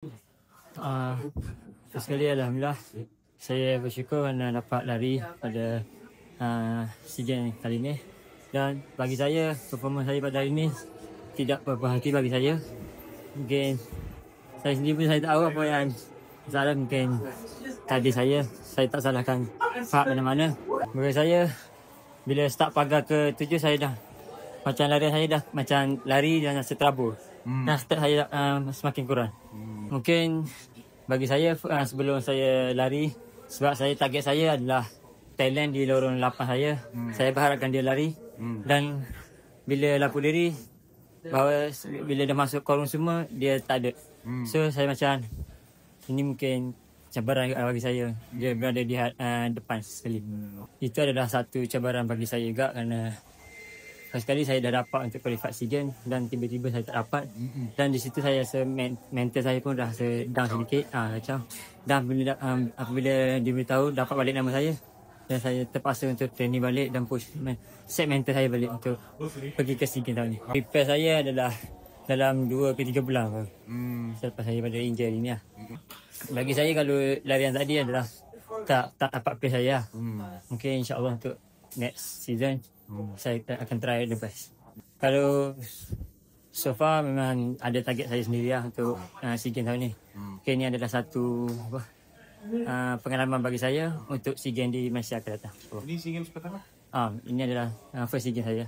First sekali Alhamdulillah, saya bersyukur kerana dapat lari pada SEA Games kali ini. Dan bagi saya, performa saya pada hari ini tidak berhati bagi saya. Mungkin saya sendiri pun saya tak tahu apa yang salah, mungkin tadi saya tak salahkan pihak mana-mana. Bagi saya, bila start pagar ke-7 saya dah macam lari saya dah macam lari dan rasa terabur. Dan start saya semakin kurang. Mungkin bagi saya sebelum saya lari, sebab saya target saya adalah talent di lorong 8 saya. Saya berharapkan dia lari. Dan bila lapor diri, bahawa bila dah masuk korang semua, dia tak ada. So saya macam, ini mungkin cabaran bagi saya. Dia berada di depan sekali. Itu adalah satu cabaran bagi saya juga, kerana first sekali saya dah dapat untuk qualify SEA Games dan tiba-tiba saya tak dapat. Dan di situ saya rasa mental saya pun dah down sedikit. Macam dan apabila diberitahu dapat balik nama saya, dan saya terpaksa untuk training balik dan push set mental saya balik untuk pergi ke SEA Games tahun ni. Prepare saya adalah dalam 2 ke 3 bulan selepas saya pada injury ni lah. Bagi saya, kalau larian tadi adalah tak dapat pace saya. Mungkin insyaAllah untuk next season saya akan try the best. Kalau so far memang ada target saya sendiri lah untuk SEA Games tahun ni. Okay, ini adalah satu pengalaman bagi saya untuk SEA Games di Malaysia akan datang. Ini SEA Games pertama? Ini adalah first SEA Games saya.